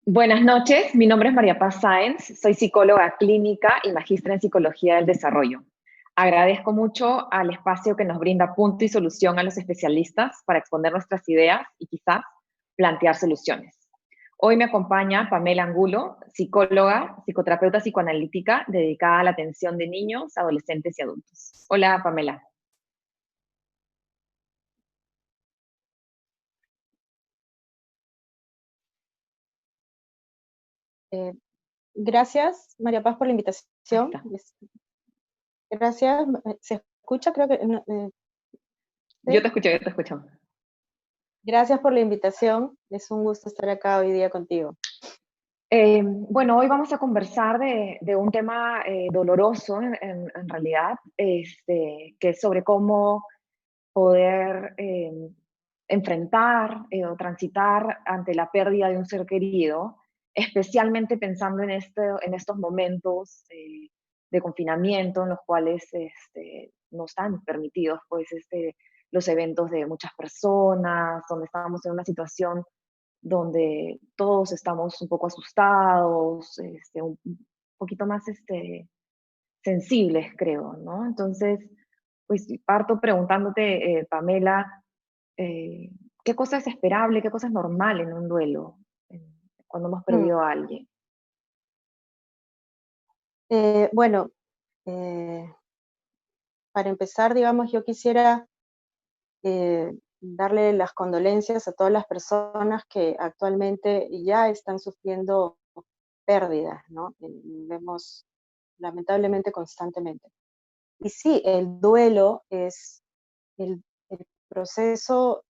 Buenas noches, mi nombre es María Paz Sáenz, soy psicóloga clínica y magistra en psicología del desarrollo. Agradezco mucho al espacio que nos brinda punto y solución a los especialistas para exponer nuestras ideas y quizás plantear soluciones. Hoy me acompaña Pamela Angulo, psicóloga, psicoterapeuta psicoanalítica dedicada a la atención de niños, adolescentes y adultos. Hola, Pamela. Eh, Gracias, María Paz, por la Ahí invitación. está. Gracias. ¿Se escucha? Creo que no, Yo te ¿sí? escucho, yo te escucho. Gracias por la invitación. Es un gusto estar acá hoy día contigo. Bueno, hoy vamos a conversar de un tema doloroso en realidad, que es sobre cómo poder enfrentar o transitar ante la pérdida de un ser querido, especialmente pensando en estos momentos de confinamiento en los cuales no están permitidos pues, los eventos de muchas personas, donde estamos en una situación donde todos estamos un poco asustados, un poquito más sensibles, creo, ¿no? Entonces, pues parto preguntándote, Pamela, eh, ¿qué cosa es esperable, qué cosa es normal en un duelo cuando hemos Mm. perdido a alguien? Bueno, eh, para empezar, digamos, yo quisiera darle las condolencias a todas las personas que actualmente ya están sufriendo pérdidas, ¿no? Vemos lamentablemente constantemente. Y sí, el duelo es el proceso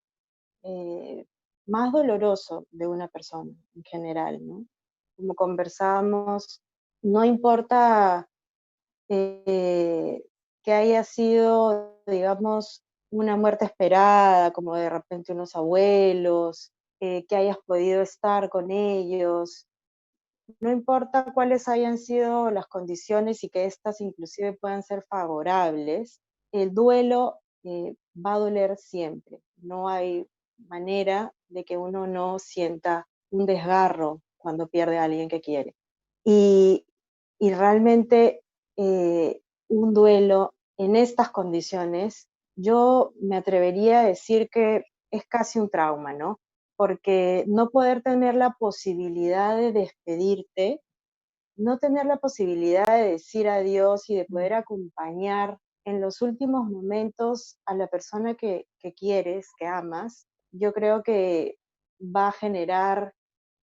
más doloroso de una persona en general, ¿no? Como conversábamos, no importa eh, que haya sido, digamos, una muerte esperada, como de repente unos abuelos, que hayas podido estar con ellos, no importa cuáles hayan sido las condiciones y que éstas inclusive puedan ser favorables, el duelo va a doler siempre. No hay manera de que uno no sienta un desgarro cuando pierde a alguien que quiere. Y, y realmente un duelo en estas condiciones, yo me atrevería a decir que es casi un trauma, ¿no? Porque no poder tener la posibilidad de despedirte, no tener la posibilidad de decir adiós y de poder acompañar en los últimos momentos a la persona que quieres, que amas, yo creo que va a generar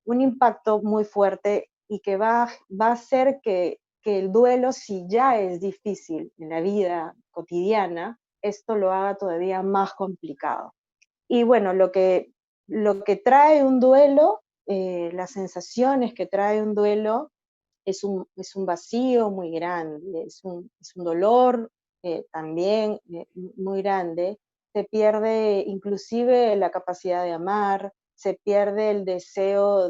un impacto muy fuerte y que va a hacer que el duelo, si ya es difícil en la vida cotidiana, esto lo haga todavía más complicado. Y bueno, lo que trae un duelo, las sensaciones que trae un duelo, es un vacío muy grande, es un dolor también muy grande. Se pierde inclusive la capacidad de amar, se pierde el deseo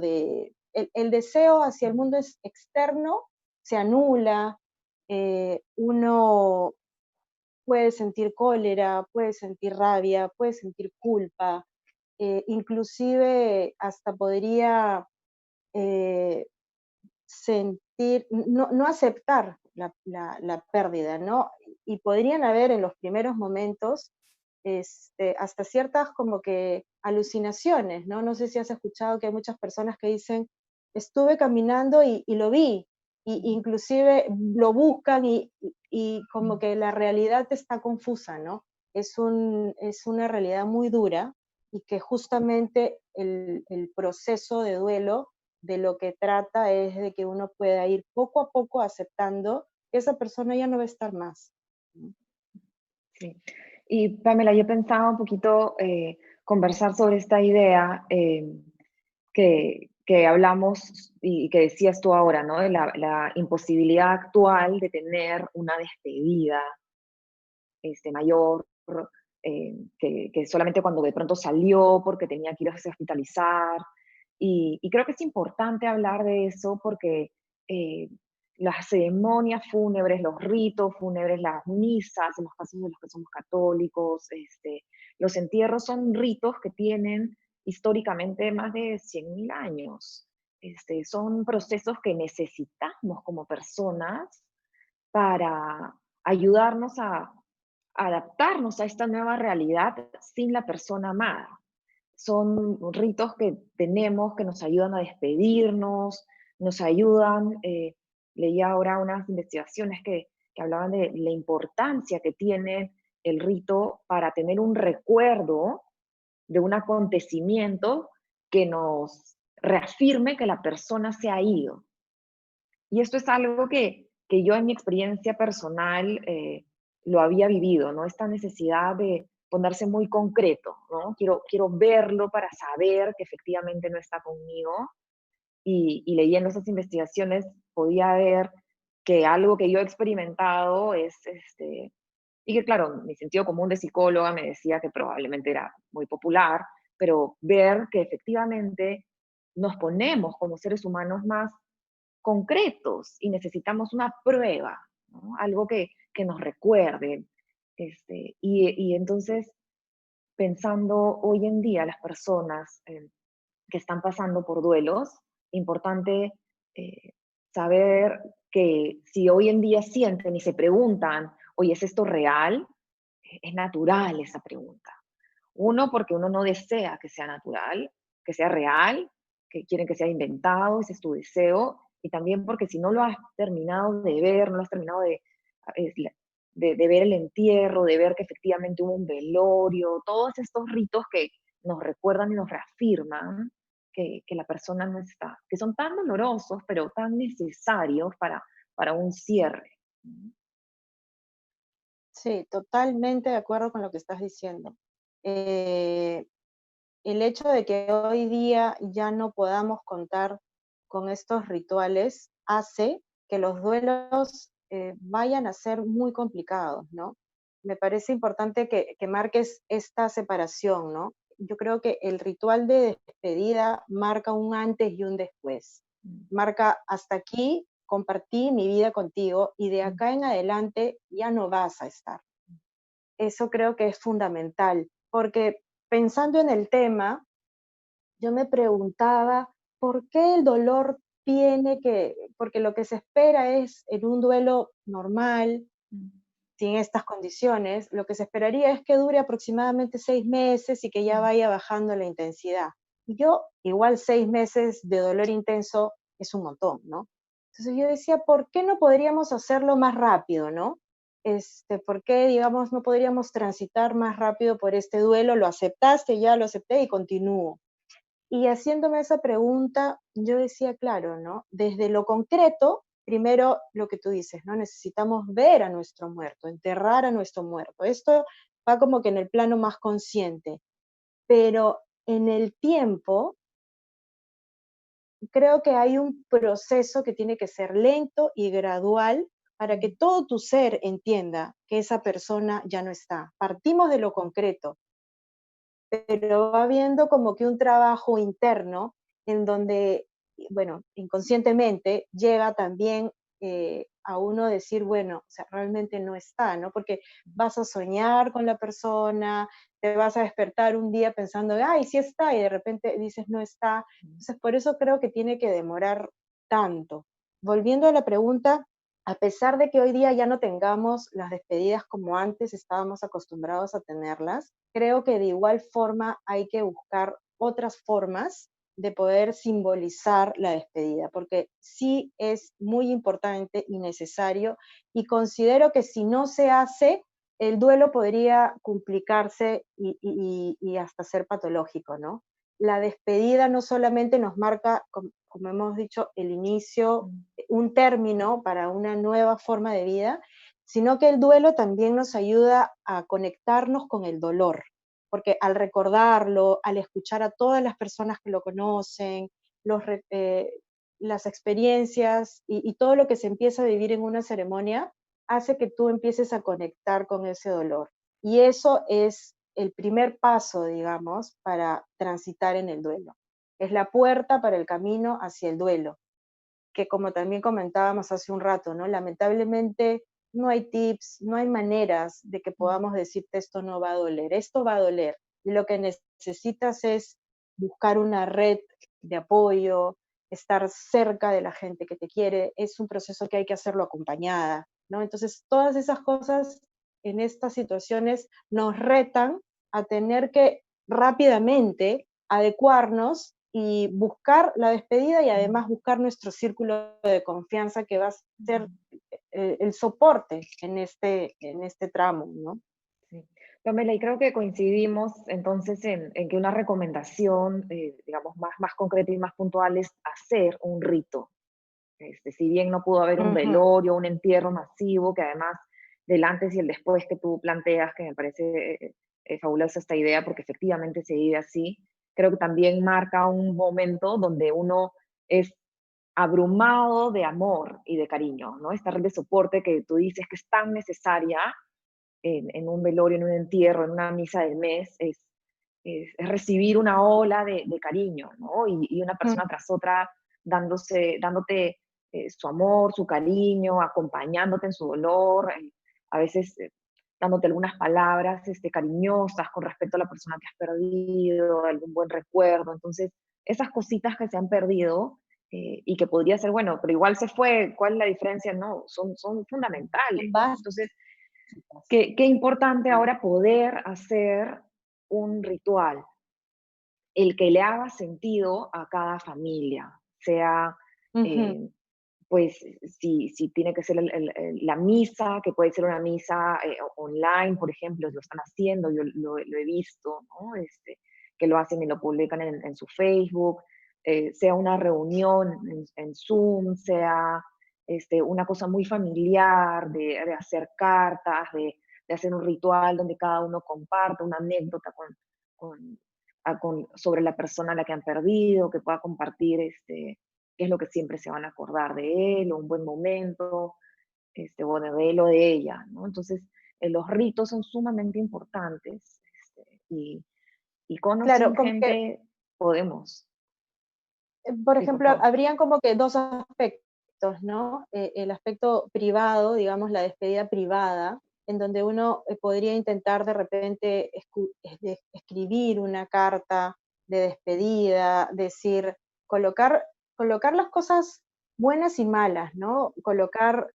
hacia el mundo externo se anula, uno puede sentir cólera, puede sentir rabia, puede sentir culpa, inclusive hasta podría eh, sentir, no aceptar la pérdida, ¿no? Y podrían haber en los primeros momentos hasta ciertas como que alucinaciones, ¿no? No sé si has escuchado que hay muchas personas que dicen, estuve caminando y lo vi, y inclusive lo buscan y como que la realidad está confusa, ¿no? Es una realidad muy dura y que justamente el proceso de duelo de lo que trata es de que uno pueda ir poco a poco aceptando que esa persona ya no va a estar más. Sí. Y Pamela, yo pensaba un poquito conversar sobre esta idea que hablamos y que decías tú ahora, ¿no? De la imposibilidad actual de tener una despedida mayor, que solamente cuando de pronto salió porque tenía que irse a hospitalizar. Y creo que es importante hablar de eso porque eh, las ceremonias fúnebres, los ritos fúnebres, las misas, en los casos de los que somos católicos, los entierros son ritos que tienen históricamente más de 100.000 años. son procesos que necesitamos como personas para ayudarnos a adaptarnos a esta nueva realidad sin la persona amada. Son ritos que tenemos que nos ayudan a despedirnos, nos ayudan, leía ahora unas investigaciones que hablaban de la importancia que tiene el rito para tener un recuerdo de un acontecimiento que nos reafirme que la persona se ha ido. Y esto es algo que yo en mi experiencia personal lo había vivido, ¿no? Esta necesidad de ponerse muy concreto, ¿no? Quiero verlo para saber que efectivamente no está conmigo. Y leyendo esas investigaciones podía ver que algo que yo he experimentado es, y que claro, mi sentido común de psicóloga me decía que probablemente era muy popular, pero ver que efectivamente nos ponemos como seres humanos más concretos y necesitamos una prueba, ¿no? Algo que nos recuerde. Y entonces, pensando hoy en día las personas que están pasando por duelos, importante eh, saber que si hoy en día sienten y se preguntan, oye, ¿es esto real? Es natural esa pregunta. Uno, porque uno no desea que sea natural, que sea real, que quieren que sea inventado, ese es tu deseo, y también porque si no lo has terminado de ver, no lo has terminado de ver el entierro, de ver que efectivamente hubo un velorio, todos estos ritos que nos recuerdan y nos reafirman que la persona no está, que son tan dolorosos, pero tan necesarios para un cierre. Sí, totalmente de acuerdo con lo que estás diciendo. Eh, el hecho de que hoy día ya no podamos contar con estos rituales hace que los duelos vayan a ser muy complicados, ¿no? Me parece importante que marques esta separación, ¿no? Yo creo que el ritual de despedida marca un antes y un después. Marca hasta aquí, compartí mi vida contigo y de acá en adelante ya no vas a estar. Eso creo que es fundamental, porque pensando en el tema, yo me preguntaba por qué el dolor tiene que, porque lo que se espera es en un duelo normal, sin estas condiciones, lo que se esperaría es que dure aproximadamente 6 meses y que ya vaya bajando la intensidad. Y yo, igual 6 meses de dolor intenso es un montón, ¿no? Entonces yo decía, ¿por qué no podríamos hacerlo más rápido, no? ¿Por qué, digamos, no podríamos transitar más rápido por este duelo? Lo aceptaste, ya lo acepté y continúo. Y haciéndome esa pregunta, yo decía, claro, ¿no? Desde lo concreto, primero lo que tú dices, ¿no? Necesitamos ver a nuestro muerto, enterrar a nuestro muerto. Esto va como que en el plano más consciente, pero en el tiempo creo que hay un proceso que tiene que ser lento y gradual para que todo tu ser entienda que esa persona ya no está. Partimos de lo concreto, pero va habiendo como que un trabajo interno en donde, bueno, inconscientemente llega también a uno decir, bueno, o sea, realmente no está, ¿no? Porque vas a soñar con la persona, te vas a despertar un día pensando, ay, sí está, y de repente dices, no está. Entonces, por eso creo que tiene que demorar tanto. Volviendo a la pregunta, a pesar de que hoy día ya no tengamos las despedidas como antes estábamos acostumbrados a tenerlas, creo que de igual forma hay que buscar otras formas de poder simbolizar la despedida, porque sí es muy importante y necesario, y considero que si no se hace, el duelo podría complicarse y hasta ser patológico, ¿no? La despedida no solamente nos marca, como hemos dicho, el inicio, un término para una nueva forma de vida, sino que el duelo también nos ayuda a conectarnos con el dolor, porque al recordarlo, al escuchar a todas las personas que lo conocen, los, las experiencias y todo lo que se empieza a vivir en una ceremonia, hace que tú empieces a conectar con ese dolor. Y eso es el primer paso, digamos, para transitar en el duelo. Es la puerta para el camino hacia el duelo, que como también comentábamos hace un rato, ¿no? Lamentablemente no hay tips, no hay maneras de que podamos decirte esto no va a doler, esto va a doler. Y lo que necesitas es buscar una red de apoyo, estar cerca de la gente que te quiere, es un proceso que hay que hacerlo acompañada, ¿no? Entonces, todas esas cosas en estas situaciones nos retan a tener que rápidamente adecuarnos y buscar la despedida y además buscar nuestro círculo de confianza que va a ser el soporte en este tramo, ¿no? Sí. Pamela, y creo que coincidimos entonces en que una recomendación, digamos, más concreta y más puntual es hacer un rito. Si bien no pudo haber un Ujú, velorio, un entierro masivo, que además del antes y el después que tú planteas, que me parece fabulosa esta idea, porque efectivamente se vive así, creo que también marca un momento donde uno es abrumado de amor y de cariño, ¿no? Esta red de soporte que tú dices que es tan necesaria en un velorio, en un entierro, en una misa del mes, es recibir una ola de cariño, ¿no? Y una ujú. persona tras otra dándote su amor, su cariño, acompañándote en su dolor, a veces dándote algunas palabras cariñosas con respecto a la persona que has perdido, algún buen recuerdo. Entonces, esas cositas que se han perdido y que podría ser, bueno, pero igual se fue, ¿cuál es la diferencia? No, son fundamentales, Son ¿no? básicas. Entonces, qué importante Sí. ahora poder hacer un ritual, el que le haga sentido a cada familia, sea, Ujú, eh, pues, si tiene que ser la misa, que puede ser una misa online, por ejemplo, lo están haciendo, yo lo he visto, ¿no? Que lo hacen y lo publican en su Facebook, sea una reunión en Zoom, sea una cosa muy familiar, de hacer cartas, de hacer un ritual donde cada uno comparta una anécdota con, sobre la persona a la que han perdido, que pueda compartir qué es lo que siempre se van a acordar de él, o un buen momento, bueno, de él o de ella, ¿no? Entonces, los ritos son sumamente importantes, y con o claro, sin como que gente podemos. por Sí, por ejemplo, favor. habrían como que 2 aspectos, ¿no? El aspecto privado, digamos, la despedida privada, en donde uno podría intentar de repente escribir una carta de despedida, decir, colocar, colocar las cosas buenas y malas, ¿no? Colocar,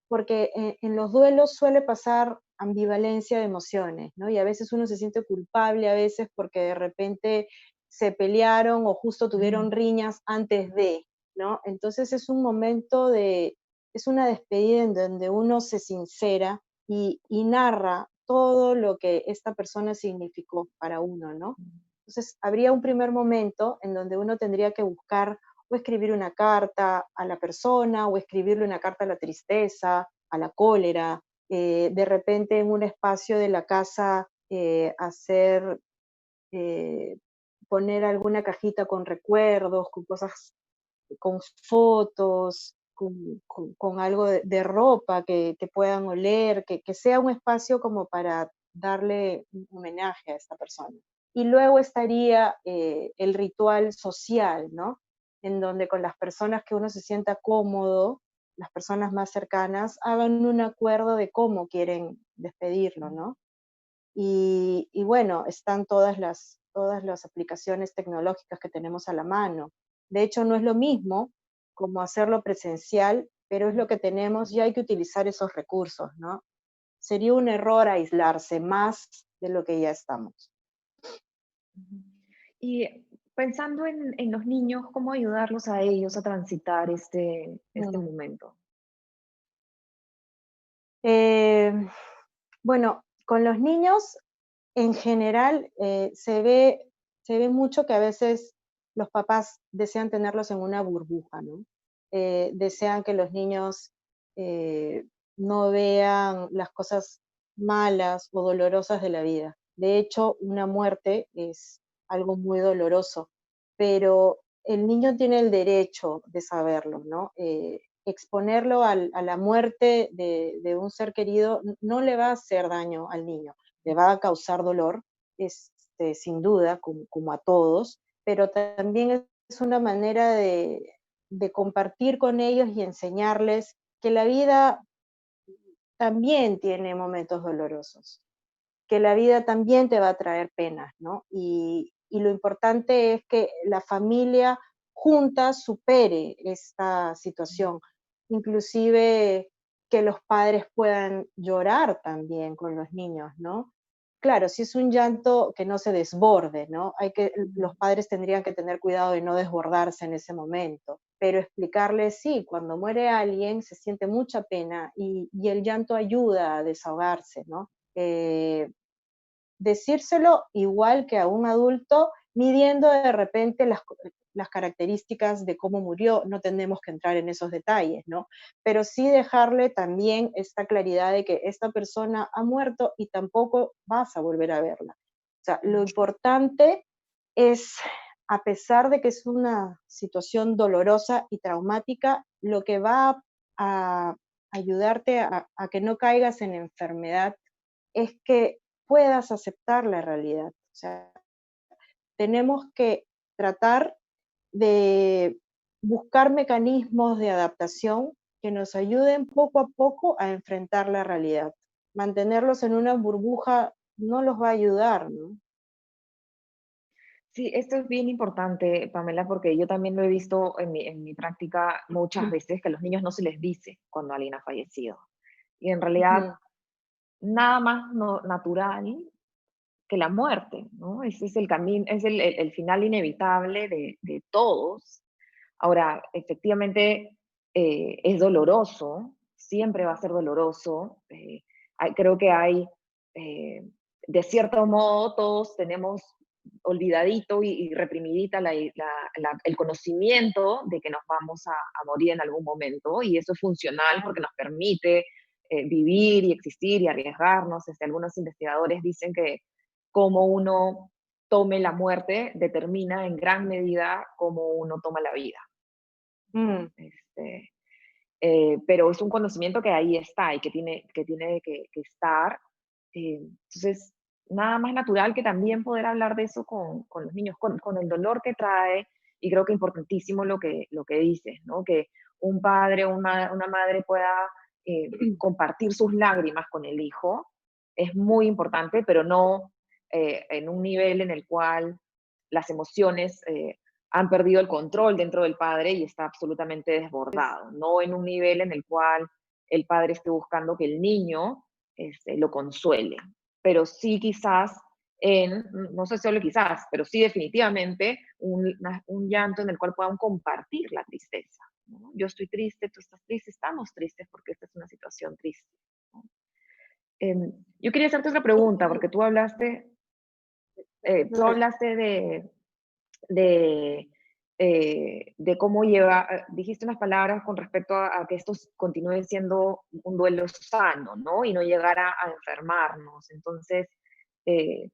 porque en los duelos suele pasar ambivalencia de emociones, ¿no? Y a veces uno se siente culpable, a veces porque de repente se pelearon o justo tuvieron Mm, riñas antes de, ¿no? Entonces es un momento de, es una despedida en donde uno se sincera y narra todo lo que esta persona significó para uno, ¿no? Entonces habría un primer momento en donde uno tendría que buscar o escribir una carta a la persona o escribirle una carta a la tristeza, a la cólera, de repente en un espacio de la casa hacer eh, poner alguna cajita con recuerdos, con cosas, con fotos, con algo de ropa que puedan oler, que sea un espacio como para darle un homenaje a esta persona. Y luego estaría el ritual social, ¿no? En donde con las personas que uno se sienta cómodo, las personas más cercanas, hagan un acuerdo de cómo quieren despedirlo, ¿no? Y bueno, están todas las aplicaciones tecnológicas que tenemos a la mano. De hecho, no es lo mismo como hacerlo presencial, pero es lo que tenemos y hay que utilizar esos recursos, ¿no? Sería un error aislarse más de lo que ya estamos. ujú. Y pensando en los niños, ¿cómo ayudarlos a ellos a transitar este Mm. momento? Eh, bueno, con los niños en general se ve mucho que a veces los papás desean tenerlos en una burbuja, ¿no? Desean que los niños eh, no vean las cosas malas o dolorosas de la vida. De hecho, una muerte es algo muy doloroso, pero el niño tiene el derecho de saberlo, ¿no? Exponerlo a la muerte de un ser querido no le va a hacer daño al niño, le va a causar dolor, sin duda, como a todos, pero también es una manera de compartir con ellos y enseñarles que la vida también tiene momentos dolorosos, que la vida también te va a traer penas, ¿no? Y lo importante es que la familia juntas supere esta situación. Inclusive que los padres puedan llorar también con los niños, ¿no? Claro, si es un llanto que no se desborde, ¿no? Los padres tendrían que tener cuidado de no desbordarse en ese momento, pero explicarles, sí, cuando muere alguien se siente mucha pena y el llanto ayuda a desahogarse, ¿no? Decírselo igual que a un adulto, midiendo de repente las características de cómo murió, no tenemos que entrar en esos detalles, ¿no? Pero sí dejarle también esta claridad de que esta persona ha muerto y tampoco vas a volver a verla. O sea, lo importante es, a pesar de que es una situación dolorosa y traumática, lo que va a ayudarte a que no caigas en enfermedad es que puedas aceptar la realidad. O sea, tenemos que tratar de buscar mecanismos de adaptación que nos ayuden poco a poco a enfrentar la realidad. Mantenerlos en una burbuja no los va a ayudar, ¿no? Sí, esto es bien importante, Pamela, porque yo también lo he visto en mi práctica muchas veces, que a los niños no se les dice cuando alguien ha fallecido. Y en realidad, Ujú, nada más natural que la muerte, ¿no? Ese es el camino, es el final inevitable de todos. Ahora, efectivamente, es doloroso, siempre va a ser doloroso. Creo que hay, eh, de cierto modo, todos tenemos olvidadito y reprimidita el conocimiento de que nos vamos a morir en algún momento, y eso es funcional porque claro. nos permite vivir y existir y arriesgarnos. Algunos investigadores dicen que cómo uno tome la muerte determina en gran medida cómo uno toma la vida, ¿no? Mm, Pero es un conocimiento que ahí está y que tiene que estar. Entonces, nada más natural que también poder hablar de eso con los niños, con el dolor que trae, y creo que importantísimo lo que dices, ¿no? Que un padre o una madre pueda compartir sus lágrimas con el hijo, es muy importante, pero no en un nivel en el cual las emociones han perdido el control dentro del padre y está absolutamente es desbordado, no en un nivel en el cual el padre esté buscando que el niño lo consuele, pero sí quizás no sé solo quizás, pero sí definitivamente un llanto en el cual puedan compartir la tristeza, ¿no? Yo estoy triste, tú estás triste, estamos tristes porque esta es una situación triste, ¿no? Yo quería hacerte otra pregunta, porque tú dale. hablaste de, de cómo lleva, dijiste unas palabras con respecto a que esto continúe siendo un duelo sano, ¿no? Y no llegar a enfermarnos. Entonces, eh,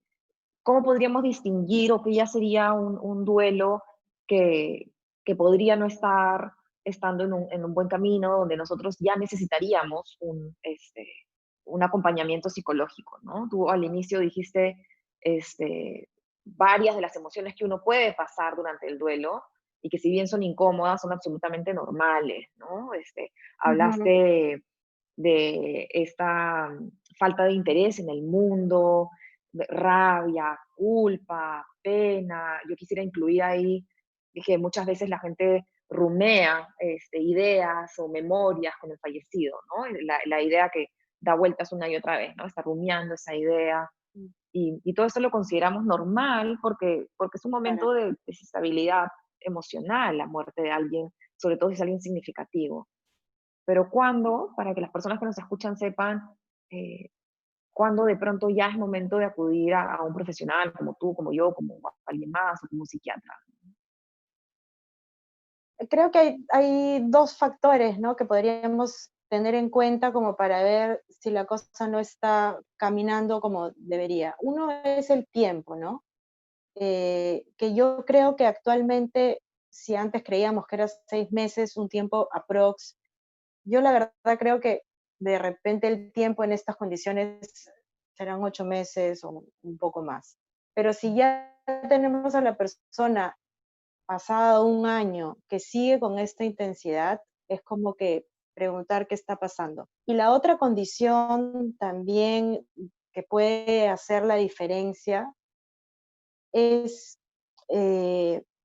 ¿cómo podríamos distinguir o qué ya sería un duelo que, que podría no estar estando en un buen camino, donde nosotros ya necesitaríamos un acompañamiento psicológico, ¿no? Tú al inicio dijiste este, varias de las emociones que uno puede pasar durante el duelo y que si bien son incómodas, son absolutamente normales, ¿no? Hablaste Ujú, de esta falta de interés en el mundo, rabia, culpa, pena. Yo quisiera incluir ahí que muchas veces la gente rumea ideas o memorias con el fallecido, ¿no? La idea que da vueltas una y otra vez, ¿no? Está rumiando esa idea. Y todo eso lo consideramos normal porque es un claro. momento de desestabilidad emocional, la muerte de alguien, sobre todo si es alguien significativo. Pero cuando, para que las personas que nos escuchan sepan, eh, cuando de pronto ya es momento de acudir a un profesional como tú, como yo, como alguien más o como un psiquiatra. Creo que hay dos factores, ¿no? Que podríamos tener en cuenta como para ver si la cosa no está caminando como debería. Uno es el tiempo, ¿no? Que yo creo que actualmente, si antes creíamos que era 6 meses, un tiempo aprox, yo la verdad creo que de repente el tiempo en estas condiciones serán 8 meses o un poco más. Pero si ya tenemos a la persona pasado un año que sigue con esta intensidad, es como que preguntar qué está pasando. Y la otra condición también que puede hacer la diferencia es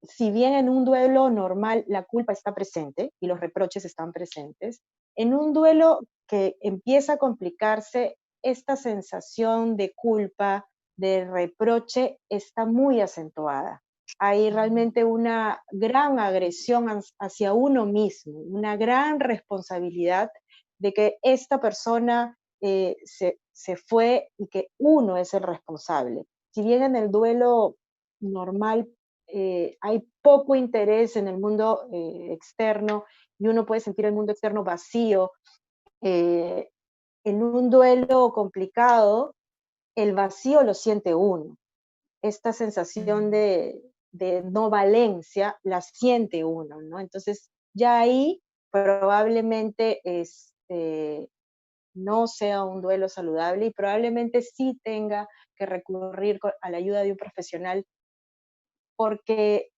si bien en un duelo normal la culpa está presente y los reproches están presentes, en un duelo que empieza a complicarse, esta sensación de culpa, de reproche, está muy acentuada. Hay realmente una gran agresión hacia uno mismo, una gran responsabilidad de que esta persona se fue y que uno es el responsable. Si bien en el duelo normal hay poco interés en el mundo externo y uno puede sentir el mundo externo vacío, eh, en un duelo complicado, el vacío lo siente uno. Esta sensación de no valencia la siente uno, ¿no? Entonces, ya ahí probablemente no sea un duelo saludable y probablemente sí tenga que recurrir a la ayuda de un profesional porque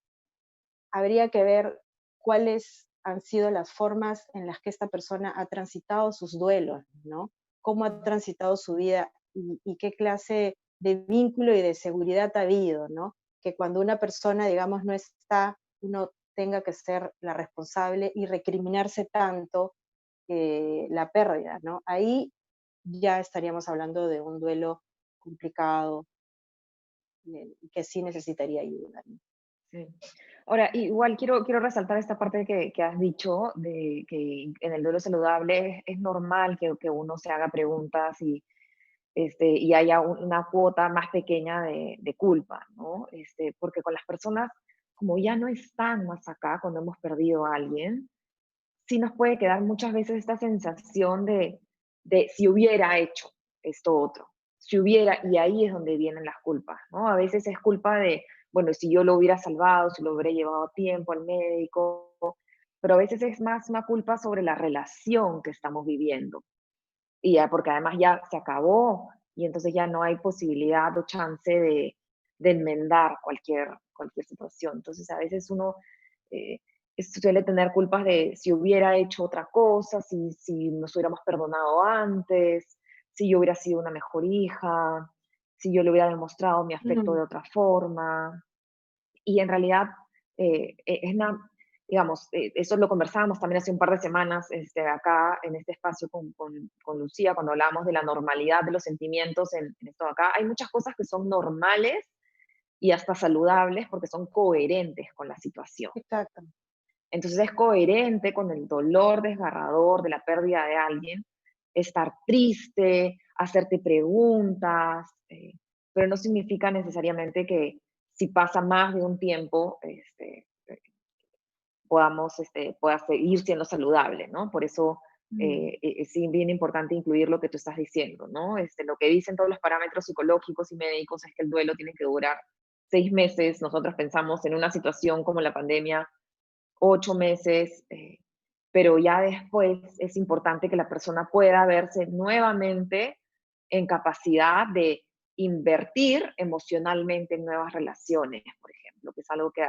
habría que ver cuáles han sido las formas en las que esta persona ha transitado sus duelos, ¿no? Cómo ha transitado su vida y qué clase de vínculo y de seguridad ha habido, ¿no? Que cuando una persona, digamos, no está, uno tenga que ser la responsable y recriminarse tanto la pérdida, ¿no? Ahí ya estaríamos hablando de un duelo complicado que sí necesitaría ayuda, ¿no? Sí. Ahora, igual quiero resaltar esta parte que has dicho, de que en el duelo saludable es normal que uno se haga preguntas y haya una cuota más pequeña de culpa, ¿no? Porque con las personas, como ya no están más acá cuando hemos perdido a alguien, sí nos puede quedar muchas veces esta sensación de si hubiera hecho esto otro, si hubiera, y ahí es donde vienen las culpas, ¿no? A veces es culpa de, bueno, si yo lo hubiera salvado, si lo hubiera llevado a tiempo al médico, pero a veces es más una culpa sobre la relación que estamos viviendo, y ya, porque además ya se acabó, y entonces ya no hay posibilidad o chance de enmendar cualquier situación. Entonces a veces uno eh, suele tener culpas de si hubiera hecho otra cosa, si nos hubiéramos perdonado antes, si yo hubiera sido una mejor hija, si yo le hubiera demostrado mi afecto Mm. de otra forma. Y en realidad, es una, digamos, eso lo conversábamos también hace un par de semanas acá en este espacio con Lucía, cuando hablábamos de la normalidad de los sentimientos en esto de acá. Hay muchas cosas que son normales y hasta saludables porque son coherentes con la situación. Exacto. Entonces es coherente con el dolor desgarrador de la pérdida de alguien, estar triste, hacerte preguntas, pero no significa necesariamente que si pasa más de un tiempo, pueda seguir siendo saludable, ¿no? Por eso Mm. es bien importante incluir lo que tú estás diciendo, ¿no? Lo que dicen todos los parámetros psicológicos y médicos es que el duelo tiene que durar 6 meses. Nosotros pensamos en una situación como la pandemia, 8 meses, pero ya después es importante que la persona pueda verse nuevamente en capacidad de invertir emocionalmente en nuevas relaciones, por ejemplo, que es algo que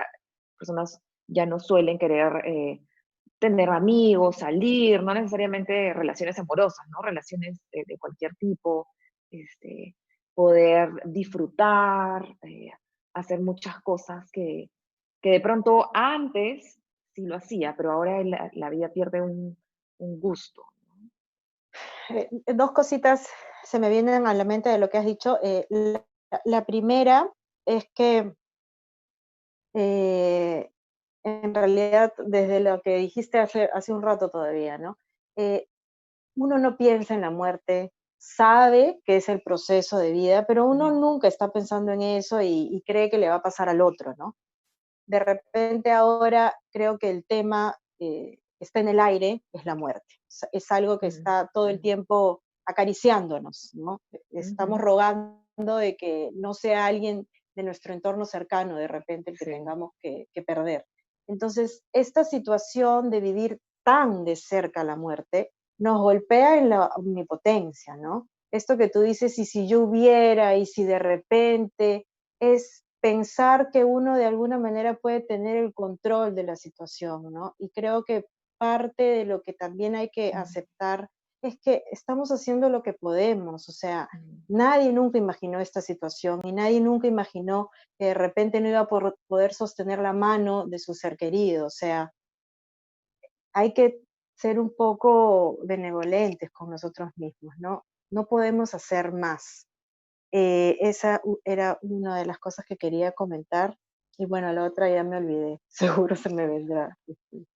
personas ya no suelen querer tener amigos, salir, no necesariamente relaciones amorosas, ¿no? Relaciones de cualquier tipo, este, poder disfrutar, hacer muchas cosas que de pronto antes sí lo hacía, pero ahora la vida pierde un gusto. Dos cositas se me vienen a la mente de lo que has dicho. La primera es que eh, en realidad, desde lo que dijiste hace un rato todavía, ¿no? Eh, Uno no piensa en la muerte, sabe que es el proceso de vida, pero uno Mm, nunca está pensando en eso y cree que le va a pasar al otro, ¿no? De repente ahora creo que el tema está en el aire, es la muerte. Es algo que mm, está todo el mm, tiempo acariciándonos, ¿no? Estamos ujú, rogando de que no sea alguien de nuestro entorno cercano de repente el que sí. tengamos que perder. Entonces, esta situación de vivir tan de cerca la muerte nos golpea en la omnipotencia, ¿no? Esto que tú dices, y si yo hubiera, y si de repente, es pensar que uno de alguna manera puede tener el control de la situación, ¿no? Y creo que parte de lo que también hay que Mm, aceptar es que estamos haciendo lo que podemos, o sea, Mm, nadie nunca imaginó esta situación y nadie nunca imaginó que de repente no iba a poder sostener la mano de su ser querido, o sea, hay que ser un poco benevolentes con nosotros mismos, ¿no? No podemos hacer más. Esa era una de las cosas que quería comentar. Y bueno, la otra ya me olvidé. Seguro se me vendrá. Sí.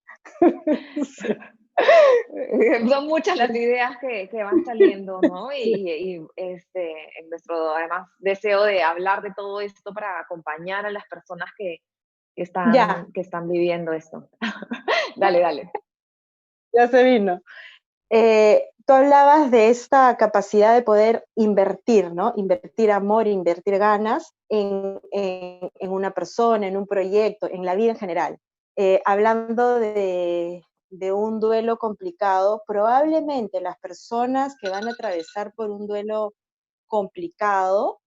Son muchas las ideas que van saliendo, ¿no? En nuestro, además, deseo de hablar de todo esto para acompañar a las personas Ya, que están viviendo esto. Dale, dale. ya se vino. Tú hablabas de esta capacidad de poder invertir, ¿no? Invertir amor, invertir ganas en una persona, en un proyecto, en la vida en general. Hablando de un duelo complicado, probablemente las personas que van a atravesar por un duelo complicado,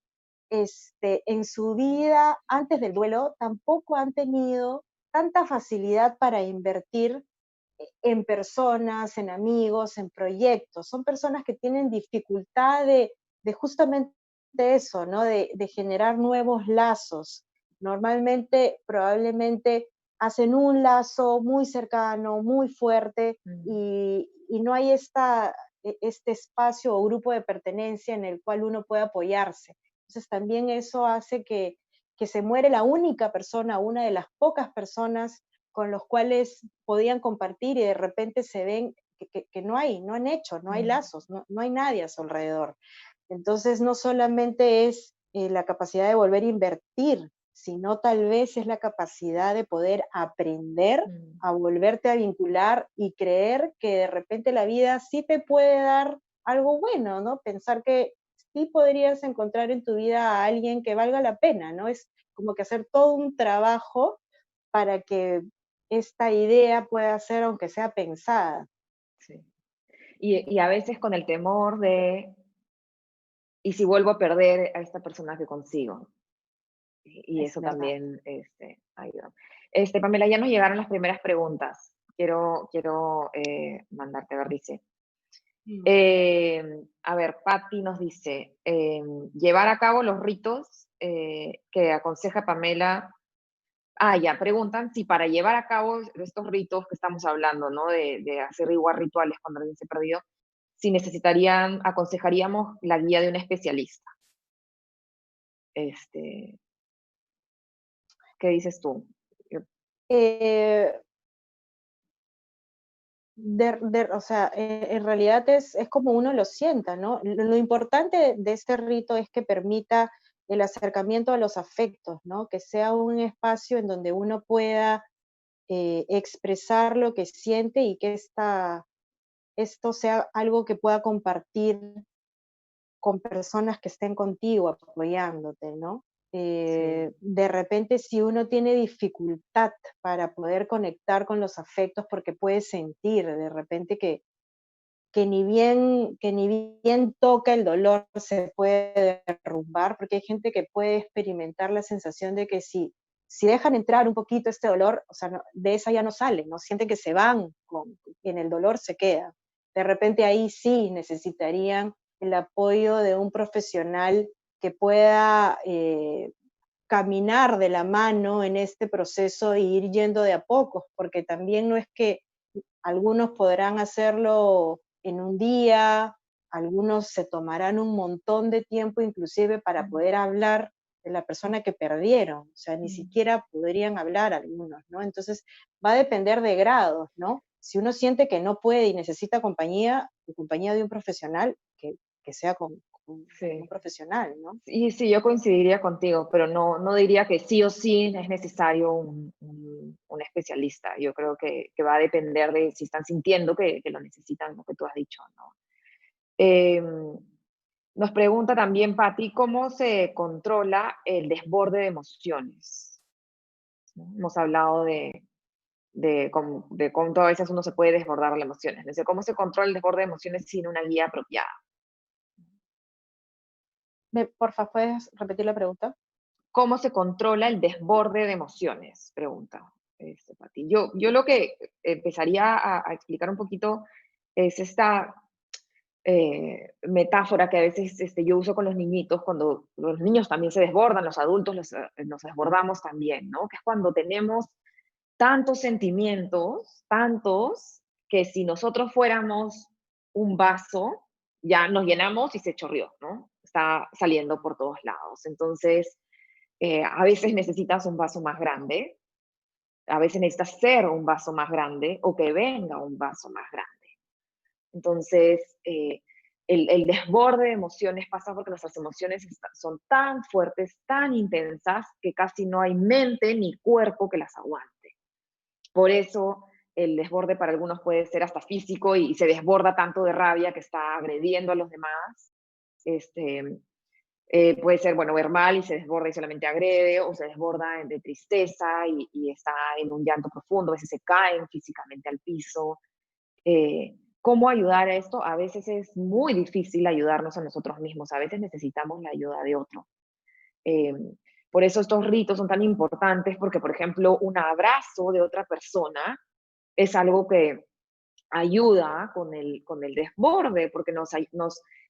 en su vida antes del duelo tampoco han tenido tanta facilidad para invertir en personas, en amigos, en proyectos. Son personas que tienen dificultad de justamente eso, ¿no? De generar nuevos lazos. Normalmente, probablemente hacen un lazo muy cercano, muy fuerte, Mm, y no hay este espacio o grupo de pertenencia en el cual uno puede apoyarse. Entonces también eso hace que se muere la única persona, una de las pocas personas con los cuales podían compartir y de repente se ven que no hay, no han hecho, no hay mm, lazos, no hay nadie a su alrededor. Entonces no solamente es la capacidad de volver a invertir, sino tal vez es la capacidad de poder aprender mm, a volverte a vincular y creer que de repente la vida sí te puede dar algo bueno, ¿no? Pensar que sí podrías encontrar en tu vida a alguien que valga la pena, ¿no? Es como que hacer todo un trabajo para que esta idea pueda ser, aunque sea pensada. sí. Y a veces con el temor de, ¿y si vuelvo a perder a esta persona que consigo? Y Es eso verdad. también ayuda. Pamela, ya nos llegaron las primeras preguntas. Quiero mandarte a ver, dice. Mm. A ver, Patti nos dice, llevar a cabo los ritos que aconseja Pamela. Ah, ya, preguntan si para llevar a cabo estos ritos que estamos hablando, ¿no? De hacer igual rituales cuando alguien se perdió, si aconsejaríamos la guía de un especialista. Este, ¿Qué dices tú? Yo- Eh, o sea, en realidad es como uno lo sienta, ¿no? Lo importante de este rito es que permita el acercamiento a los afectos, ¿no? Que sea un espacio en donde uno pueda expresar lo que siente y que esto sea algo que pueda compartir con personas que estén contigo apoyándote, ¿no? Sí. De repente, si uno tiene dificultad para poder conectar con los afectos, porque puede sentir de repente que ni bien toca el dolor se puede derrumbar, porque hay gente que puede experimentar la sensación de que si dejan entrar un poquito este dolor, o sea, de esa ya no salen, ¿no? Sienten que se van, y en el dolor se queda. De repente ahí sí necesitarían el apoyo de un profesional que pueda caminar de la mano en este proceso e ir yendo de a pocos, porque también no es que algunos podrán hacerlo en un día, algunos se tomarán un montón de tiempo inclusive para Mm, poder hablar de la persona que perdieron, o sea, ni mm, siquiera podrían hablar algunos, ¿no? Entonces va a depender de grados, ¿no? Si uno siente que no puede y necesita compañía, o compañía de un profesional, que sea con un sí. profesional, ¿no? Sí, sí, yo coincidiría contigo, pero no diría que sí o sí es necesario un especialista. Yo creo que va a depender de si están sintiendo que lo necesitan, lo que tú has dicho, ¿no? Em, Nos pregunta también, Patti, ¿cómo se controla el desborde de emociones? ¿No? Hemos hablado de cómo a veces uno se puede desbordar de emociones. Dice, ¿cómo se controla el desborde de emociones sin una guía apropiada? Porfa, ¿puedes repetir la pregunta? ¿Cómo se controla el desborde de emociones? Pregunta Pati. Yo lo que empezaría a explicar un poquito es metáfora que a veces yo uso con los niñitos, cuando los niños también se desbordan, los adultos nos desbordamos también, ¿no? Que es cuando tenemos tantos sentimientos, tantos, que si nosotros fuéramos un vaso, ya nos llenamos y se chorrió, ¿no? Está saliendo por todos lados. Entonces, a veces necesitas un vaso más grande, a veces necesitas ser un vaso más grande o que venga un vaso más grande. Entonces, el desborde de emociones pasa porque nuestras emociones son tan fuertes, tan intensas, que casi no hay mente ni cuerpo que las aguante. Por eso el desborde para algunos puede ser hasta físico y se desborda tanto de rabia que está agrediendo a los demás. Este, puede ser, bueno, verbal y se desborda y solamente agrede, o se desborda de tristeza y está en un llanto profundo, a veces se caen físicamente al piso. ¿Cómo ayudar a esto? A veces es muy difícil ayudarnos a nosotros mismos, a veces necesitamos la ayuda de otro. Eh, por eso estos ritos son tan importantes, porque, por ejemplo, un abrazo de otra persona es algo que ayuda con el desborde, porque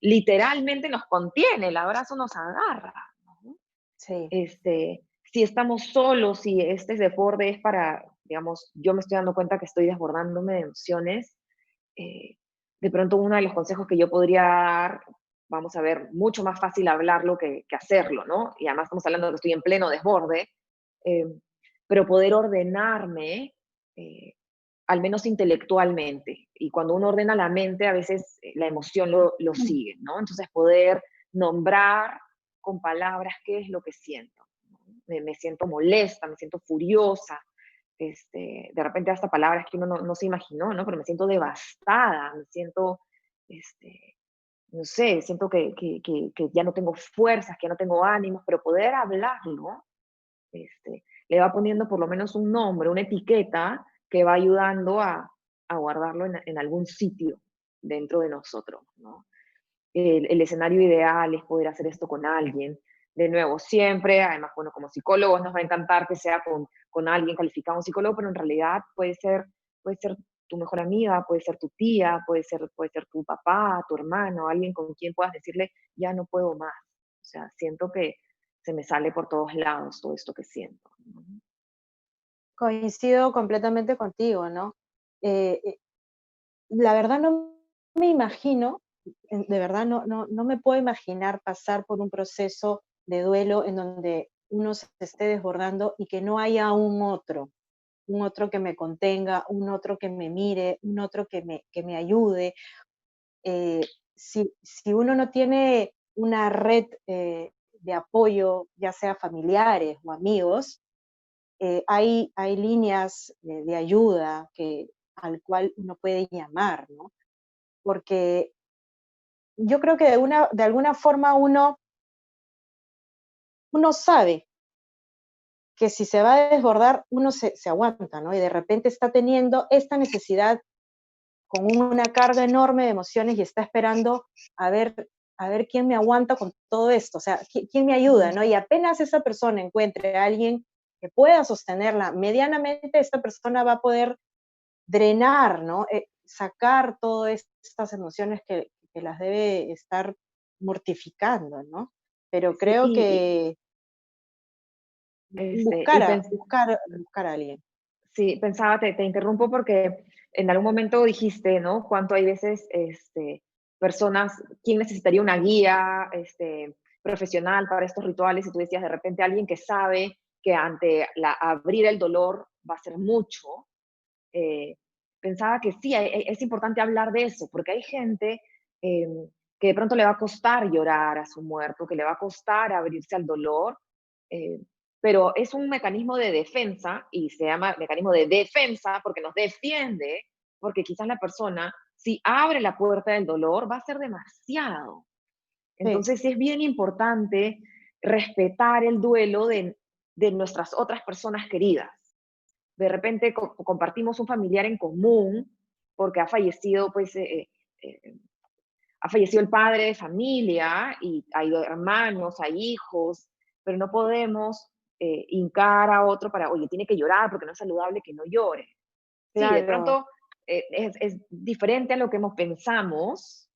literalmente nos contiene, el abrazo nos agarra, ¿no? Sí. Si estamos solos, si este desborde es para, digamos, yo me estoy dando cuenta que estoy desbordándome de emociones, eh, de pronto uno de los consejos que yo podría dar, vamos a ver, mucho más fácil hablarlo que hacerlo, ¿no? Y además estamos hablando de que estoy en pleno desborde, eh, pero poder ordenarme, eh, al menos intelectualmente. Y cuando uno ordena la mente, a veces la emoción lo Mm. sigue, ¿no? Entonces poder nombrar con palabras qué es lo que siento. ¿No? Me siento molesta, me siento furiosa, de repente hasta palabras que uno no se imaginó, ¿no? Pero me siento devastada, me siento, no sé, siento que ya no tengo fuerzas, que ya no tengo ánimos, pero poder hablarlo, le va poniendo por lo menos un nombre, una etiqueta que va ayudando a guardarlo en algún sitio dentro de nosotros, ¿no? El escenario ideal es poder hacer esto con alguien. De nuevo, siempre, además, bueno, como psicólogos nos va a encantar que sea con alguien calificado, un psicólogo, pero en realidad puede ser tu mejor amiga, puede ser tu tía, puede ser tu papá, tu hermano, alguien con quien puedas decirle, ya no puedo más. O sea, siento que se me sale por todos lados todo esto que siento, ¿no? Coincido completamente contigo, ¿no? Eh, eh, la verdad no me imagino, de verdad no me puedo imaginar pasar por un proceso de duelo en donde uno se esté desbordando y que no haya un otro que me contenga, un otro que me mire, un otro que me ayude. Eh, si uno no tiene una red de apoyo, ya sea familiares o amigos, hay líneas de ayuda al cual uno puede llamar, ¿no? Porque yo creo que de alguna forma uno sabe que si se va a desbordar, uno se aguanta, ¿no? Y de repente está teniendo esta necesidad con una carga enorme de emociones y está esperando a ver, a ver quién me aguanta con todo esto, o sea, quién me ayuda, ¿no? Y apenas esa persona encuentre a alguien que pueda sostenerla medianamente, esta persona va a poder drenar, ¿no? Sacar todas estas emociones que las debe estar mortificando, ¿no? Pero Sí, creo que y buscar a alguien. sí, pensaba, te interrumpo porque en algún momento dijiste, ¿no? Cuánto hay veces, personas, ¿quién necesitaría una guía, profesional para estos rituales? Y tú decías, de repente, alguien que sabe que ante abrir el dolor va a ser mucho. eh, Pensaba que sí, es importante hablar de eso, porque hay gente que de pronto le va a costar llorar a su muerto, que le va a costar abrirse al dolor, eh, pero es un mecanismo de defensa y se llama mecanismo de defensa porque nos defiende, porque quizás la persona, si abre la puerta del dolor, va a ser demasiado. Sí, Entonces es bien importante respetar el duelo de nuestras otras personas queridas. De repente compartimos un familiar en común porque ha fallecido, pues, ha fallecido el padre de familia y hay hermanos, hay hijos, pero no podemos hincar a otro para, oye, tiene que llorar porque no es saludable que no llore. Sí, de claro, pronto es diferente a lo que pensamos,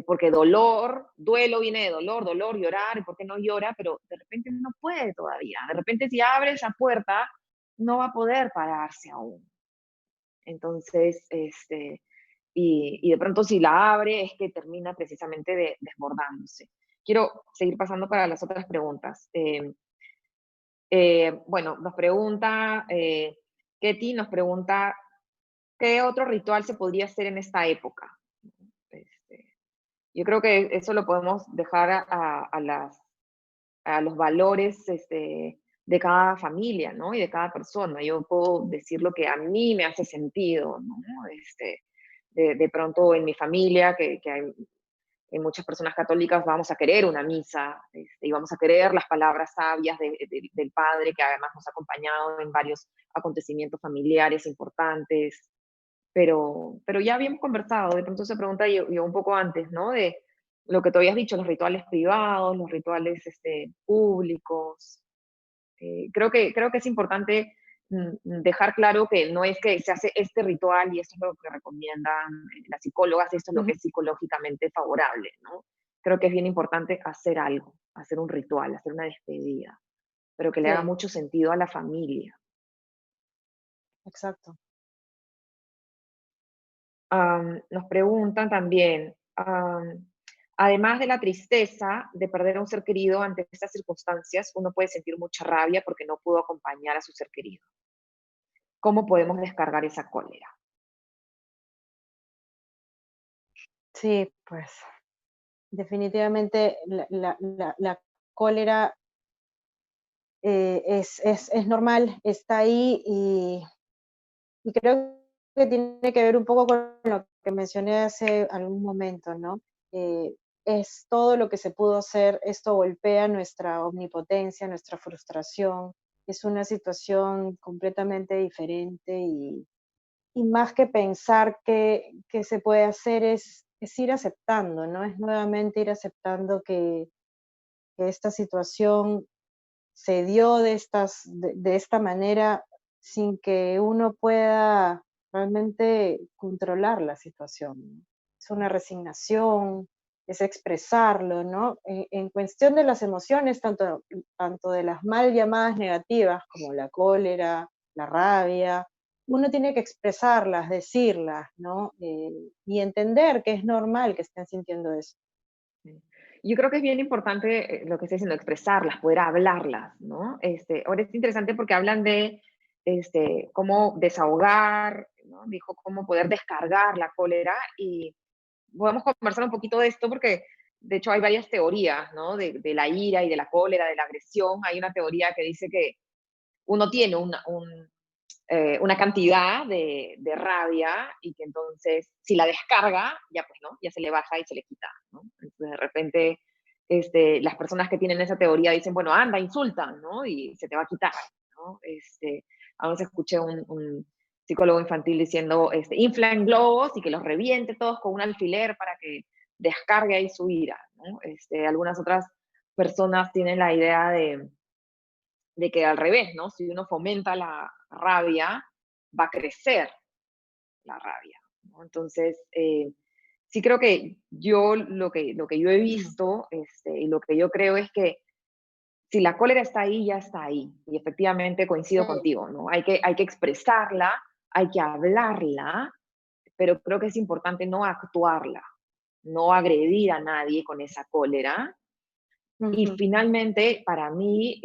porque dolor, duelo viene de dolor, dolor, llorar, ¿y por qué no llora? Pero de repente no puede todavía. De repente si abre esa puerta, no va a poder pararse aún. Entonces, y de pronto si la abre es que termina precisamente desbordándose. Quiero seguir pasando para las otras preguntas. Bueno, nos pregunta, Ketty nos pregunta, ¿qué otro ritual se podría hacer en esta época? Este, yo creo que eso lo podemos dejar a los valores de cada familia, ¿no? Y de cada persona. Yo puedo decir lo que a mí me hace sentido, ¿no? De pronto en mi familia, que hay muchas personas católicas, vamos a querer una misa y vamos a querer las palabras sabias del Padre, que además nos ha acompañado en varios acontecimientos familiares importantes. Pero ya habíamos conversado, de pronto se pregunta yo un poco antes, ¿no? De lo que tú habías dicho, los rituales privados, los rituales públicos. Creo que es importante dejar claro que no es que se hace este ritual y esto es lo que recomiendan las psicólogas, esto es lo que Ujú. es psicológicamente favorable, ¿no? Creo que es bien importante hacer algo, hacer un ritual, hacer una despedida, pero que le haga Sí, mucho sentido a la familia. exacto. Nos preguntan también, además de la tristeza de perder a un ser querido ante estas circunstancias, uno puede sentir mucha rabia porque no pudo acompañar a su ser querido. ¿Cómo podemos descargar esa cólera? Sí, pues definitivamente la cólera es normal, está ahí y creo que tiene que ver un poco con lo que mencioné hace algún momento, ¿no? Eh, es todo lo que se pudo hacer, esto golpea nuestra omnipotencia, nuestra frustración, es una situación completamente diferente y más que pensar qué se puede hacer es ir aceptando, ¿no? Es nuevamente ir aceptando que esta situación se dio de esta manera sin que uno pueda realmente controlar la situación, ¿no? Es una resignación, es expresarlo, ¿no? En cuestión de las emociones, tanto de las mal llamadas negativas como la cólera, la rabia, uno tiene que expresarlas, decirlas, ¿no? Y entender que es normal que estén sintiendo eso. Sí. Yo creo que es bien importante lo que estoy diciendo, expresarlas, poder hablarlas, ¿no? Ahora es interesante porque hablan de cómo desahogar, ¿no? Dijo cómo poder descargar la cólera y podemos conversar un poquito de esto porque de hecho hay varias teorías, ¿no? De la ira y de la cólera, de la agresión. Hay una teoría que dice que uno tiene una cantidad de rabia y que entonces si la descarga, ya pues, ¿no? Ya se le baja y se le quita, ¿no? Entonces de repente las personas que tienen esa teoría dicen, bueno, anda, insulta, ¿no? Y se te va a quitar, ¿no? A veces escuché un psicólogo infantil diciendo, inflan globos y que los reviente todos con un alfiler para que descargue ahí su ira, ¿no? Algunas otras personas tienen la idea de que al revés, ¿no? Si uno fomenta la rabia, va a crecer la rabia, ¿no? Entonces, sí creo que yo lo que yo he visto y lo que yo creo es que si la cólera está ahí, ya está ahí. Y efectivamente coincido Sí. contigo, ¿no? Hay que expresarla, hay que hablarla, pero creo que es importante no actuarla, no agredir a nadie con esa cólera. Y Ujú, finalmente, para mí,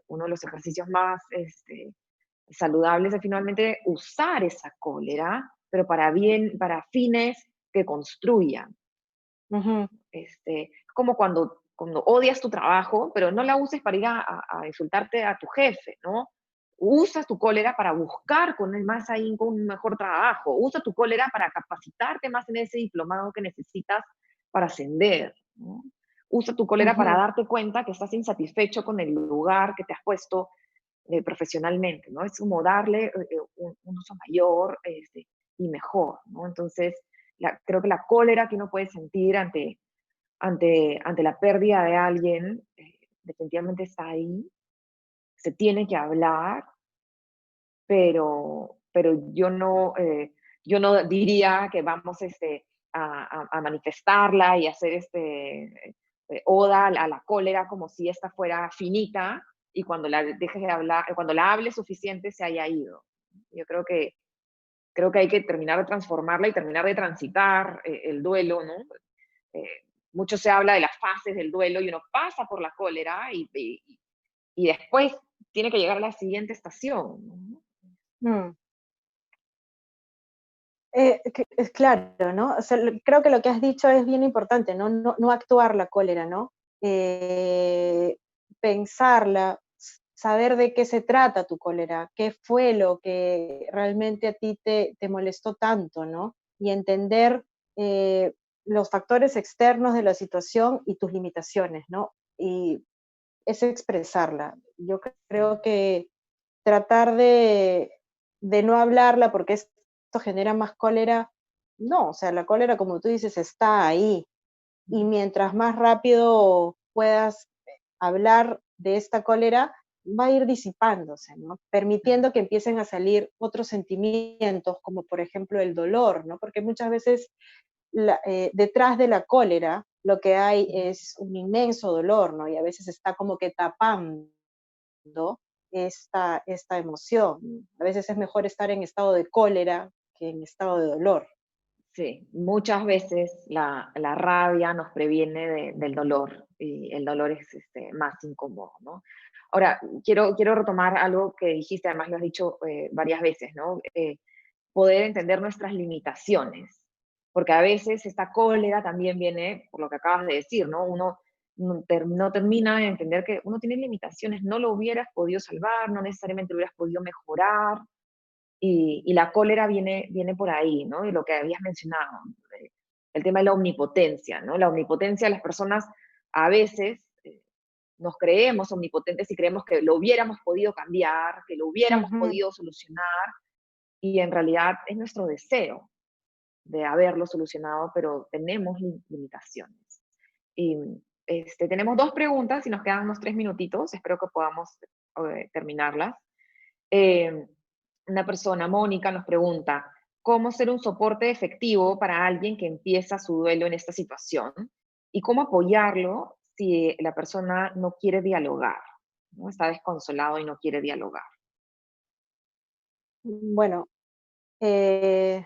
uno de los ejercicios más saludables es finalmente usar esa cólera, pero para bien, para fines que construyan. ujú, Es como cuando odias tu trabajo, pero no la uses para ir a insultarte a tu jefe, ¿no? Usa tu cólera para buscar con el más ahí con un mejor trabajo. Usa tu cólera para capacitarte más en ese diplomado que necesitas para ascender, ¿no? Usa tu cólera para ujú. darte cuenta que estás insatisfecho con el lugar que te has puesto profesionalmente, ¿no? Es como darle un uso mayor y mejor, ¿no? Entonces, creo que la cólera que uno puede sentir ante la pérdida de alguien, definitivamente está ahí, se tiene que hablar, pero yo no diría que vamos a manifestarla y hacer oda a la cólera como si esta fuera finita y cuando la dejes de hablar, cuando la hables suficiente se haya ido. Yo creo que hay que terminar de transformarla y terminar de transitar el duelo, ¿no? Eh, Mucho se habla de las fases del duelo y uno pasa por la cólera y después tiene que llegar a la siguiente estación, ¿no? Mm. Es claro, ¿no? O sea, creo que lo que has dicho es bien importante, ¿no? No actuar la cólera, ¿no? Pensarla, saber de qué se trata tu cólera, qué fue lo que realmente a ti te molestó tanto, ¿no? Y entender eh, los factores externos de la situación y tus limitaciones, ¿no? Y es expresarla. Yo creo que tratar de no hablarla porque esto genera más cólera, no, o sea, la cólera, como tú dices, está ahí. Y mientras más rápido puedas hablar de esta cólera, va a ir disipándose, ¿no? Permitiendo que empiecen a salir otros sentimientos, como por ejemplo el dolor, ¿no? Porque muchas veces detrás de la cólera lo que hay es un inmenso dolor, ¿no? Y a veces está como que tapando esta emoción. A veces es mejor estar en estado de cólera que en estado de dolor. Sí, muchas veces la rabia nos previene del dolor y el dolor es más incómodo, ¿no? Ahora, quiero retomar algo que dijiste, además lo has dicho varias veces, ¿no? Poder entender nuestras limitaciones, porque a veces esta cólera también viene por lo que acabas de decir, ¿no? Uno no termina de entender que uno tiene limitaciones, no lo hubieras podido salvar, no necesariamente lo hubieras podido mejorar, y la cólera viene por ahí, ¿no? Y lo que habías mencionado, eh, el tema de la omnipotencia, ¿no? La omnipotencia de las personas a veces nos creemos omnipotentes y creemos que lo hubiéramos podido cambiar, que lo hubiéramos Ujú. podido solucionar, y en realidad es nuestro deseo de haberlo solucionado, pero tenemos limitaciones. Y tenemos dos preguntas y nos quedan unos 3 minutitos, espero que podamos terminarlas. Eh, una persona, Mónica, nos pregunta, ¿cómo ser un soporte efectivo para alguien que empieza su duelo en esta situación? ¿Y cómo apoyarlo si la persona no quiere dialogar? ¿No? Está desconsolado y no quiere dialogar. Bueno, eh,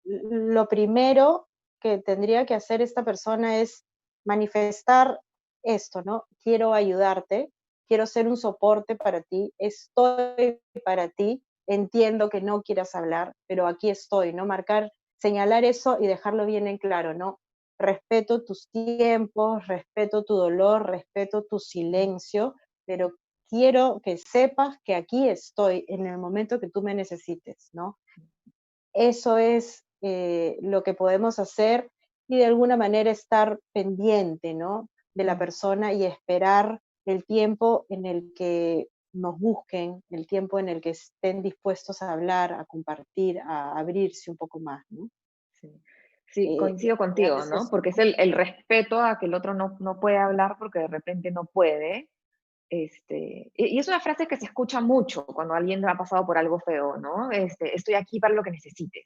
lo primero que tendría que hacer esta persona es manifestar esto, ¿no? Quiero ayudarte, quiero ser un soporte para ti, estoy para ti, entiendo que no quieras hablar, pero aquí estoy, ¿no? Marcar, señalar eso y dejarlo bien en claro, ¿no? Respeto tus tiempos, respeto tu dolor, respeto tu silencio, pero quiero que sepas que aquí estoy en el momento que tú me necesites, ¿no? Eso es lo que podemos hacer y de alguna manera estar pendiente, ¿no? De la Mm, persona y esperar el tiempo en el que nos busquen, el tiempo en el que estén dispuestos a hablar, a compartir, a abrirse un poco más, ¿no? sí. Sí, coincido A contigo, ¿no? veces, Porque es el respeto a que el otro no puede hablar porque de repente no puede. Y es una frase que se escucha mucho cuando alguien ha pasado por algo feo, ¿no? Estoy aquí para lo que necesites.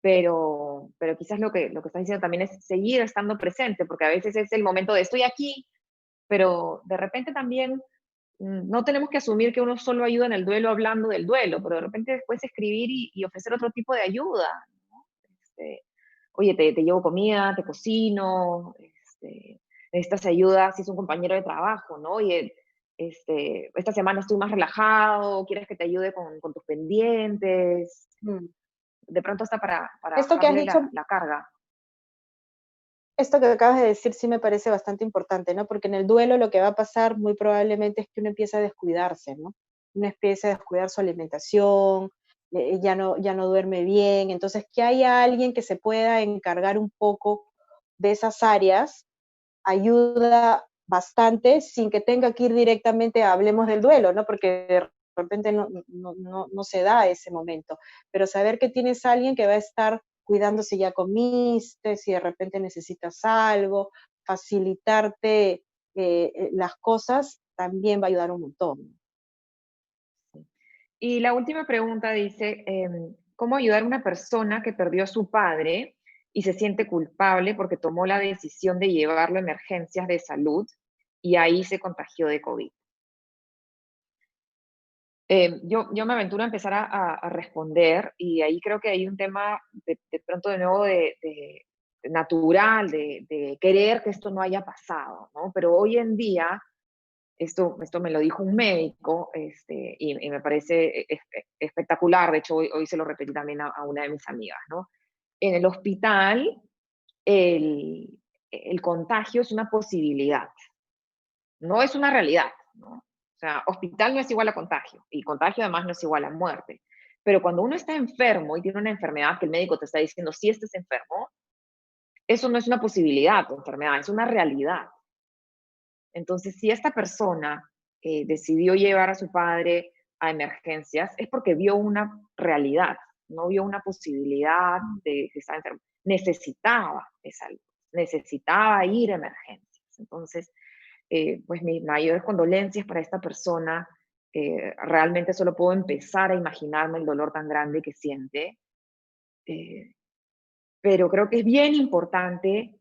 Pero quizás lo que estás diciendo también es seguir estando presente, porque a veces es el momento de estoy aquí, pero de repente también no tenemos que asumir que uno solo ayuda en el duelo hablando del duelo, pero de repente después escribir y ofrecer otro tipo de ayuda, ¿no? Oye, te llevo comida, te cocino, necesitas ayuda si es un compañero de trabajo, ¿no? Oye, esta semana estoy más relajado, quieres que te ayude con tus pendientes, mm, de pronto hasta para esto que has bajarle dicho, la carga. esto que acabas de decir sí me parece bastante importante, ¿no? Porque en el duelo lo que va a pasar muy probablemente es que uno empieza a descuidarse, ¿no? Uno empieza a descuidar su alimentación, ya no duerme bien, entonces que haya alguien que se pueda encargar un poco de esas áreas ayuda bastante sin que tenga que ir directamente a hablemos del duelo, ¿no? Porque de repente no se da ese momento, pero saber que tienes a alguien que va a estar cuidando si ya comiste, si de repente necesitas algo, facilitarte las cosas, también va a ayudar un montón. Y la última pregunta dice, ¿cómo ayudar a una persona que perdió a su padre y se siente culpable porque tomó la decisión de llevarlo a emergencias de salud y ahí se contagió de COVID. Yo me aventuro a empezar a responder y ahí creo que hay un tema de pronto de nuevo de natural, de querer que esto no haya pasado, ¿no? Pero hoy en día, esto me lo dijo un médico y me parece espectacular, de hecho hoy se lo repetí también a una de mis amigas, ¿no? En el hospital, el contagio es una posibilidad, no es una realidad, ¿no? O sea, hospital no es igual a contagio, y contagio además no es igual a muerte. Pero cuando uno está enfermo y tiene una enfermedad que el médico te está diciendo, si estás enfermo, eso no es una posibilidad, tu enfermedad, es una realidad. Entonces, si esta persona decidió llevar a su padre a emergencias, es porque vio una realidad, no vio una posibilidad de que estaba enfermo. Necesitaba esa salud, necesitaba ir a emergencias. Entonces, pues mis mayores condolencias para esta persona. Realmente solo puedo empezar a imaginarme el dolor tan grande que siente. eh, pero creo que es bien importante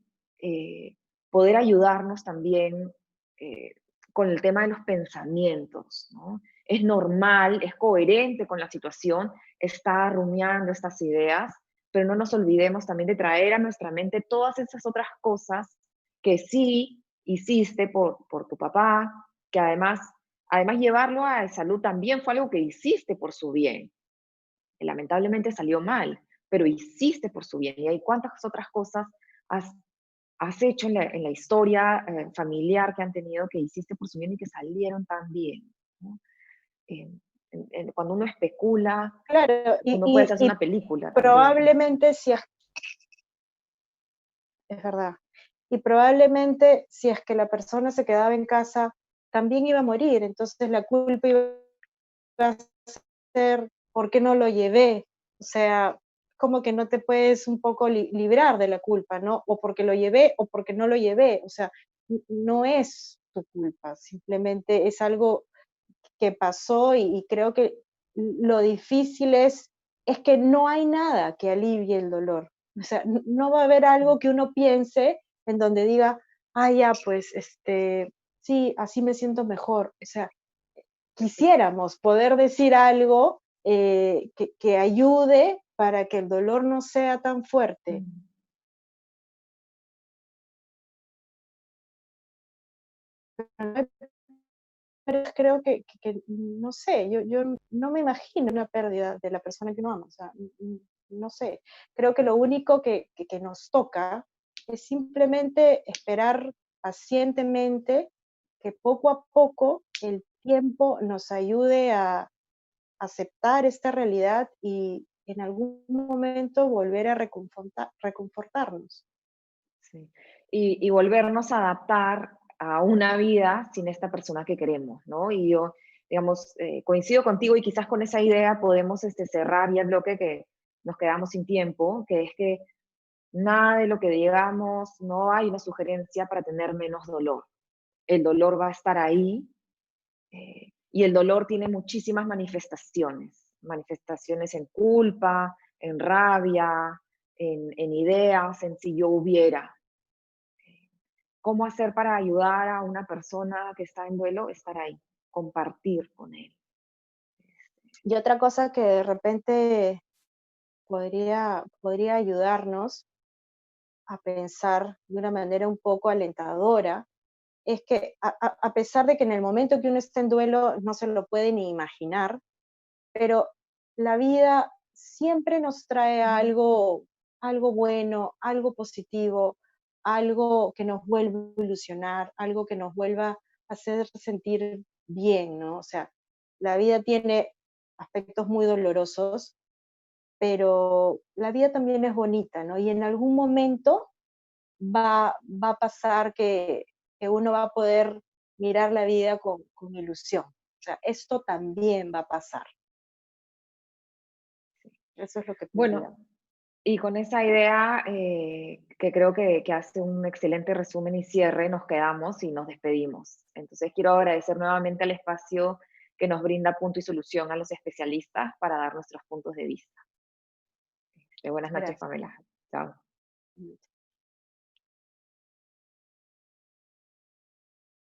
poder ayudarnos también eh, con el tema de los pensamientos, ¿no? Es normal, es coherente con la situación, está rumiando estas ideas, pero no nos olvidemos también de traer a nuestra mente todas esas otras cosas que sí hiciste por tu papá, que además llevarlo a salud también fue algo que hiciste por su bien, que lamentablemente salió mal, pero hiciste por su bien. Y hay cuántas otras cosas has, has hecho en la historia familiar que han tenido que hiciste por su bien y que salieron tan bien, ¿no? Eh, cuando uno especula, Claro, uno puede hacerse una película también. probablemente si es verdad. Y probablemente si es que la persona se quedaba en casa, también iba a morir. Entonces la culpa iba a ser, ¿por qué no lo llevé? O sea, como que no te puedes un poco librar de la culpa, ¿no? O porque lo llevé o porque no lo llevé. O sea, no es tu culpa, simplemente es algo que pasó y creo que lo difícil es que no hay nada que alivie el dolor. O sea, no va a haber algo que uno piense en donde diga, ah, ya, pues, sí, así me siento mejor. O sea, quisiéramos poder decir algo que ayude para que el dolor no sea tan fuerte. Mm. Pero creo que no sé, yo no me imagino una pérdida de la persona que uno ama, o sea, no sé. Creo que lo único que nos toca es simplemente esperar pacientemente que poco a poco el tiempo nos ayude a aceptar esta realidad y en algún momento volver a reconfortarnos. Sí. Y volvernos a adaptar a una vida sin esta persona que queremos, ¿no? Y yo, digamos, coincido contigo y quizás con esa idea podemos cerrar ya el bloque que nos quedamos sin tiempo, que es que nada de lo que digamos, no hay una sugerencia para tener menos dolor. El dolor va a estar ahí y el dolor tiene muchísimas manifestaciones, manifestaciones en culpa, en rabia, en ideas, en si yo hubiera. ¿Cómo hacer para ayudar a una persona que está en duelo? Estar ahí, compartir con él. Y otra cosa que de repente podría ayudarnos a pensar de una manera un poco alentadora, es que a pesar de que en el momento que uno está en duelo no se lo puede ni imaginar, pero la vida siempre nos trae algo bueno, algo positivo, algo que nos vuelva a ilusionar, algo que nos vuelva a hacer sentir bien, ¿no? O sea, la vida tiene aspectos muy dolorosos, pero la vida también es bonita, ¿no? Y en algún momento va a pasar que uno va a poder mirar la vida con ilusión. O sea, esto también va a pasar. Eso es lo que pienso. Bueno, y con esa idea, que creo que hace un excelente resumen y cierre, nos quedamos y nos despedimos. Entonces quiero agradecer nuevamente al espacio que nos brinda Punto y Solución a los especialistas para dar nuestros puntos de vista. Buenas noches, Gracias. Pamela. Chao.